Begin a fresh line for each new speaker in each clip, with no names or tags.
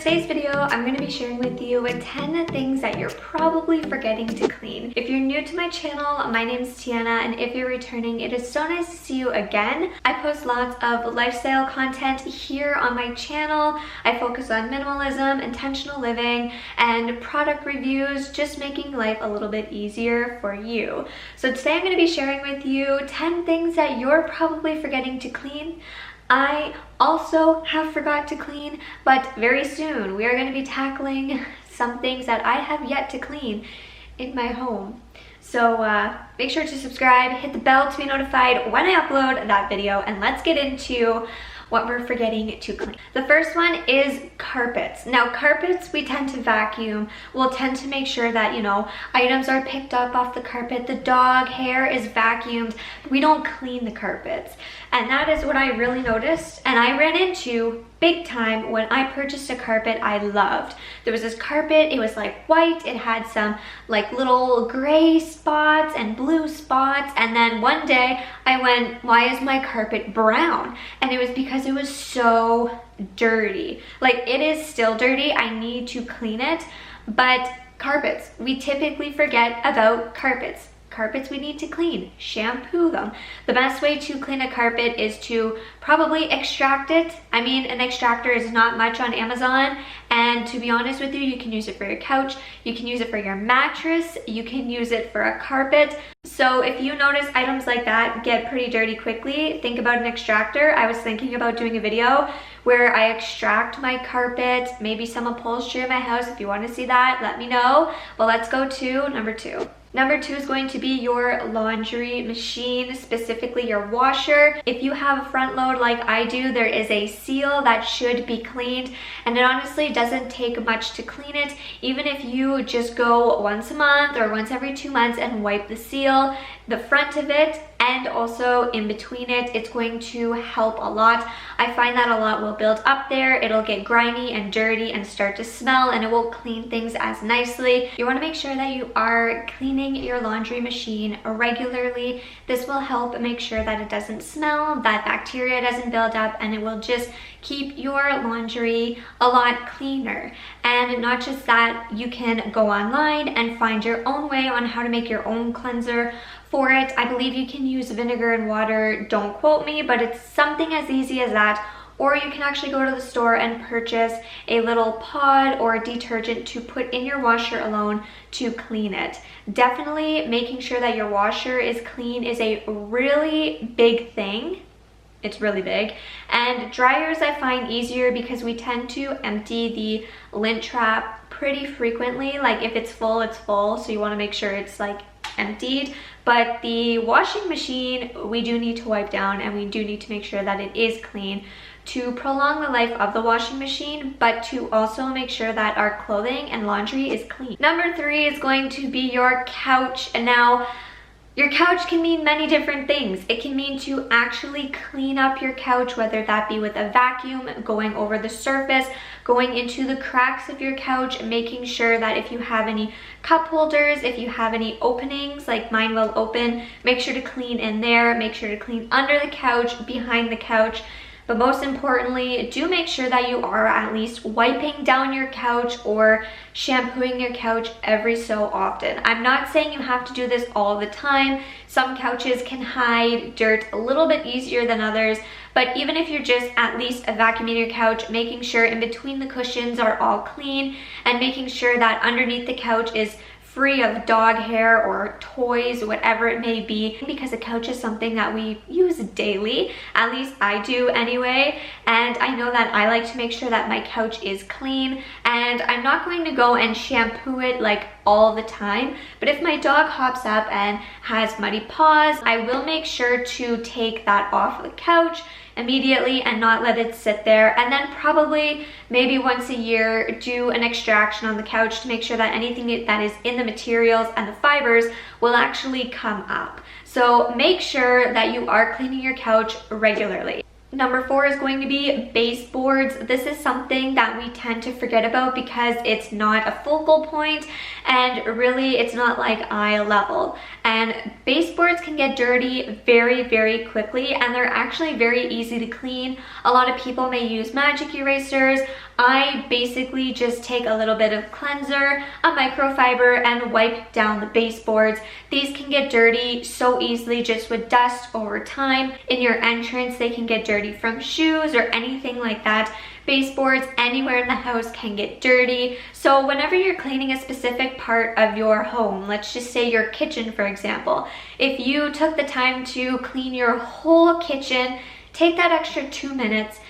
today's video, I'm going to be sharing with you 10 things that you're probably forgetting to clean. If you're new to my channel, my name is Tiana, and if you're returning, it is so nice to see you again. I post lots of lifestyle content here on my channel. I focus on minimalism, intentional living, and product reviews, just making life a little bit easier for you. So today I'm going to be sharing with you 10 things that you're probably forgetting to clean. I also have forgot to clean, but very soon we are going to be tackling some things that I have yet to clean in my home. So make sure to subscribe, hit the bell to be notified when I upload that video, and let's get into what we're forgetting to clean. The first one is carpets. Now carpets, we tend to vacuum. We'll tend to make sure that, items are picked up off the carpet. The dog hair is vacuumed. We don't clean the carpets. And that is what I really noticed, and I ran into big time when I purchased a carpet I loved. There was this carpet, it was like white, it had some like little gray spots and blue spots, and then one day I went, why is my carpet brown? And it was because it was so dirty. Like, it is still dirty, I need to clean it, but carpets, we typically forget about carpets. Carpets we need to clean, shampoo them. The best way to clean a carpet is to probably extract it. I mean, an extractor is not much on Amazon, and to be honest with you, you can use it for your couch, you can use it for your mattress, you can use it for a carpet. So if you notice items like that get pretty dirty quickly, think about an extractor. I was thinking about doing a video where I extract my carpet, maybe some upholstery in my house. If you want to see that, let me know. But let's go to number two. Number two is going to be your laundry machine, specifically your washer. If you have a front load like I do, there is a seal that should be cleaned, and it honestly doesn't take much to clean it. Even if you just go once a month or once every 2 months and wipe the seal, the front of it, and also in between it, it's going to help a lot. I find that a lot will build up there, it'll get grimy and dirty and start to smell, and it won't clean things as nicely. You want to make sure that you are cleaning your laundry machine regularly. This will help make sure that it doesn't smell, that bacteria doesn't build up, and it will just keep your laundry a lot cleaner. And not just that, you can go online and find your own way on how to make your own cleanser for it. I believe you can use vinegar and water, don't quote me, but it's something as easy as that. Or you can actually go to the store and purchase a little pod or detergent to put in your washer alone to clean it. Definitely making sure that your washer is clean is a really big thing. It's really big. And dryers I find easier because we tend to empty the lint trap pretty frequently. Like, if it's full, it's full, so you want to make sure it's like emptied. But the washing machine, we do need to wipe down, and we do need to make sure that it is clean to prolong the life of the washing machine, but to also make sure that our clothing and laundry is clean. Number three is going to be your couch. And now, your couch can mean many different things. It can mean to actually clean up your couch, whether that be with a vacuum, going over the surface, going into the cracks of your couch, making sure that if you have any cup holders, if you have any openings, like mine will open, make sure to clean in there, make sure to clean under the couch, behind the couch. But most importantly, do make sure that you are at least wiping down your couch or shampooing your couch every so often. I'm not saying you have to do this all the time. Some couches can hide dirt a little bit easier than others, but even if you're just at least vacuuming your couch, making sure in between the cushions are all clean, and making sure that underneath the couch is free of dog hair or toys, whatever it may be, because a couch is something that we use daily. At least I do anyway, and I know that I like to make sure that my couch is clean, and I'm not going to go and shampoo it like all the time, but if my dog hops up and has muddy paws, I will make sure to take that off the couch immediately and not let it sit there, and then probably maybe once a year do an extraction on the couch to make sure that anything that is in the materials and the fibers will actually come up. So make sure that you are cleaning your couch regularly. Number 4 is going to be baseboards. This is something that we tend to forget about because it's not a focal point, and really it's not like eye level. And baseboards can get dirty very, very quickly, and they're actually very easy to clean. A lot of people may use magic erasers. I basically just take a little bit of cleanser, a microfiber, and wipe down the baseboards. These can get dirty so easily just with dust over time. In your entrance, they can get dirty from shoes or anything like that. Baseboards anywhere in the house can get dirty. So whenever you're cleaning a specific part of your home, let's just say your kitchen, for example, if you took the time to clean your whole kitchen, take that extra 2 minutes,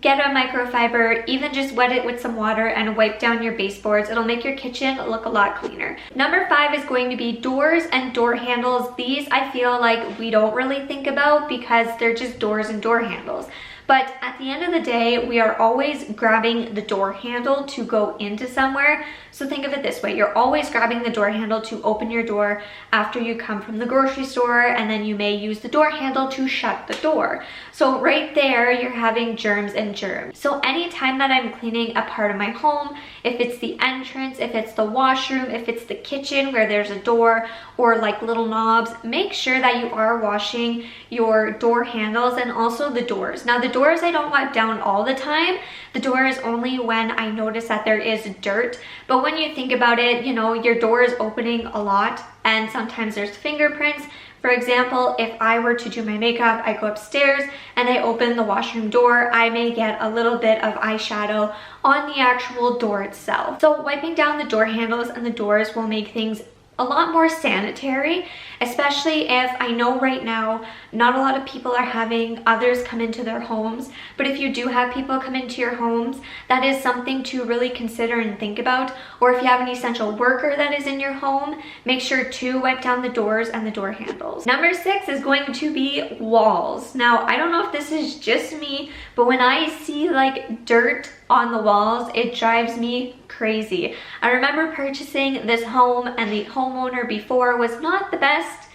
get a microfiber, even just wet it with some water and wipe down your baseboards. It'll make your kitchen look a lot cleaner. Number 5 is going to be doors and door handles. These I feel like we don't really think about because they're just doors and door handles. But at the end of the day, we are always grabbing the door handle to go into somewhere. So think of it this way, you're always grabbing the door handle to open your door after you come from the grocery store, and then you may use the door handle to shut the door. So right there, you're having germs and germs. So anytime that I'm cleaning a part of my home, if it's the entrance, if it's the washroom, if it's the kitchen where there's a door or like little knobs, make sure that you are washing your door handles and also the doors. Now the doors I don't wipe down all the time. The door is only when I notice that there is dirt. But when you think about it, you know, your door is opening a lot and sometimes there's fingerprints. For example, if I were to do my makeup, I go upstairs and I open the washroom door, I may get a little bit of eyeshadow on the actual door itself. So wiping down the door handles and the doors will make things a lot more sanitary, especially if I know right now not a lot of people are having others come into their homes, but if you do have people come into your homes, that is something to really consider and think about. Or if you have an essential worker that is in your home, make sure to wipe down the doors and the door handles. Number 6 is going to be walls. Now I don't know if this is just me, but when I see like dirt on the walls, it drives me crazy. I remember purchasing this home and the homeowner before was not the best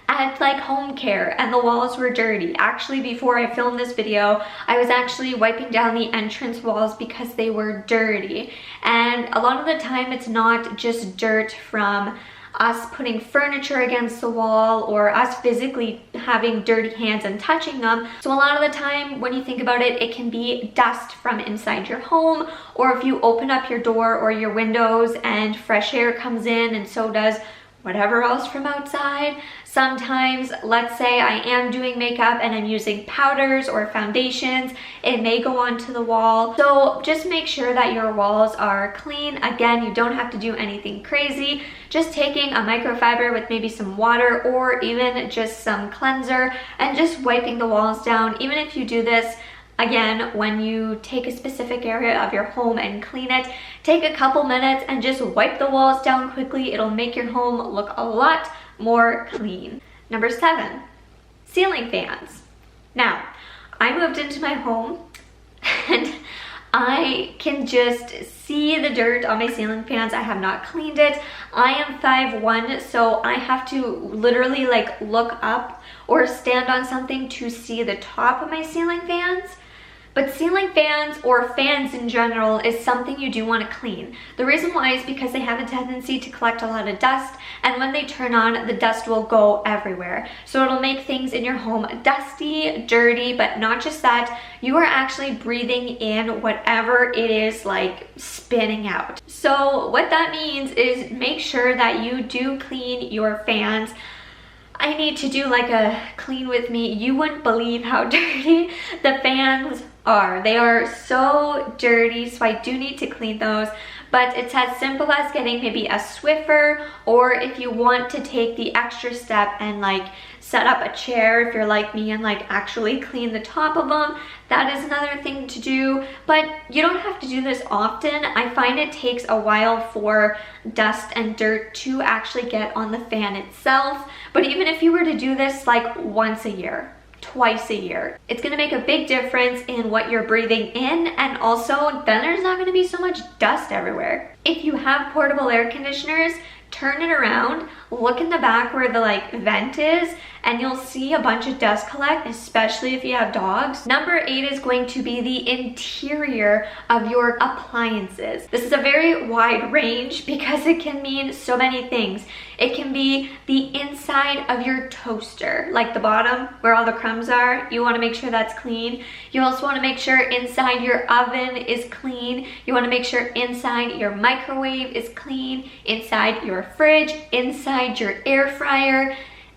at like home care and the walls were dirty. Actually, before I filmed this video, I was actually wiping down the entrance walls because they were dirty. And a lot of the time it's not just dirt from us putting furniture against the wall or us physically having dirty hands and touching them. So a lot of the time when you think about it, it can be dust from inside your home, or if you open up your door or your windows and fresh air comes in and so does whatever else from outside. Sometimes, let's say I am doing makeup and I'm using powders or foundations, it may go onto the wall. So just make sure that your walls are clean. Again, you don't have to do anything crazy. Just taking a microfiber with maybe some water or even just some cleanser and just wiping the walls down. Even if you do this, again, when you take a specific area of your home and clean it, take a couple minutes and just wipe the walls down quickly. It'll make your home look a lot more clean. Number 7, ceiling fans. Now, I moved into my home and I can just see the dirt on my ceiling fans. I have not cleaned it. I am 5'1", so I have to literally like look up or stand on something to see the top of my ceiling fans. But ceiling fans or fans in general is something you do want to clean. The reason why is because they have a tendency to collect a lot of dust, and when they turn on, the dust will go everywhere. So it'll make things in your home dusty, dirty, but not just that, you are actually breathing in whatever it is like spinning out. So what that means is make sure that you do clean your fans. I need to do like a clean with me. You wouldn't believe how dirty the fans are. They are so dirty, so I do need to clean those. But it's as simple as getting maybe a Swiffer, or if you want to take the extra step and like set up a chair if you're like me and like actually clean the top of them, that is another thing to do. But you don't have to do this often. I find it takes a while for dust and dirt to actually get on the fan itself. But even if you were to do this like once a year, twice a year, it's going to make a big difference in what you're breathing in, and also then there's not going to be so much dust everywhere. If you have portable air conditioners, turn it around, look in the back where the like vent is, and you'll see a bunch of dust collect, especially if you have dogs. Number 8 is going to be the interior of your appliances. This is a very wide range because it can mean so many things. It can be the inside of your toaster, like the bottom where all the crumbs are. You want to make sure that's clean. You also want to make sure inside your oven is clean. You want to make sure inside your microwave is clean, inside your fridge, inside your air fryer,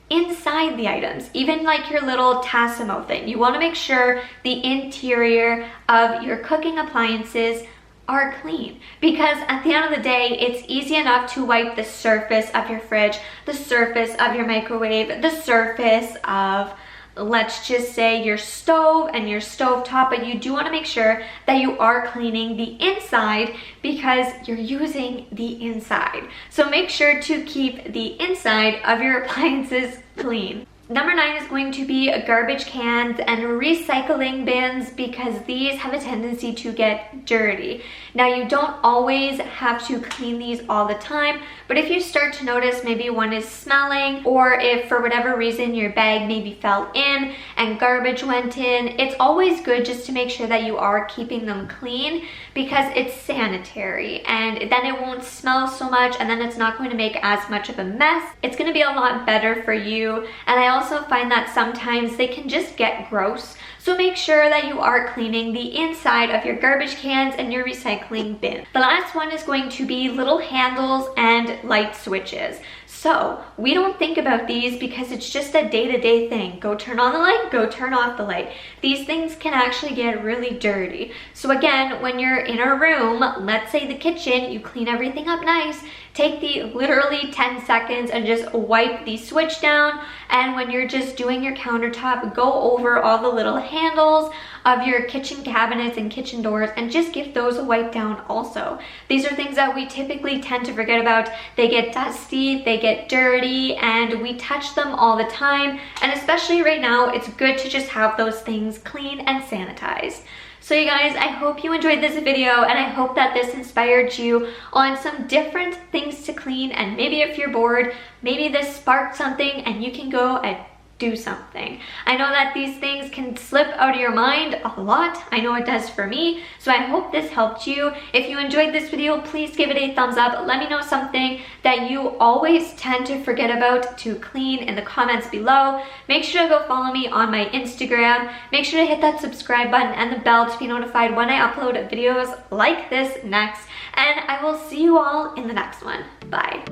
inside the items, even like your little Tassimo thing. You want to make sure the interior of your cooking appliances are clean, because at the end of the day, it's easy enough to wipe the surface of your fridge, the surface of your microwave, the surface of, let's just say, your stove and your stovetop, but you do want to make sure that you are cleaning the inside because you're using the inside. So make sure to keep the inside of your appliances clean. Number 9 is going to be garbage cans and recycling bins, because these have a tendency to get dirty. Now, you don't always have to clean these all the time, but if you start to notice maybe one is smelling, or if for whatever reason your bag maybe fell in and garbage went in, it's always good just to make sure that you are keeping them clean, because it's sanitary and then it won't smell so much, and then it's not going to make as much of a mess. It's going to be a lot better for you. And I also find that sometimes they can just get gross. So make sure that you are cleaning the inside of your garbage cans and your recycling bin. The last one is going to be little handles and light switches. So we don't think about these because it's just a day-to-day thing. Go turn on the light, go turn off the light. These things can actually get really dirty. So again, when you're in a room, let's say the kitchen, you clean everything up nice, take the literally 10 seconds and just wipe the switch down. And when you're just doing your countertop, go over all the little handles of your kitchen cabinets and kitchen doors and just give those a wipe down also. These are things that we typically tend to forget about. They get dusty, they get dirty, and we touch them all the time. And especially right now, it's good to just have those things clean and sanitized. So you guys, I hope you enjoyed this video, and I hope that this inspired you on some different things to clean. And maybe if you're bored, maybe this sparked something and you can go and do something. I know that these things can slip out of your mind a lot. I know it does for me. So I hope this helped you. If you enjoyed this video, please give it a thumbs up. Let me know something that you always tend to forget about to clean in the comments below. Make sure to go follow me on my Instagram. Make sure to hit that subscribe button and the bell to be notified when I upload videos like this next. And I will see you all in the next one. Bye.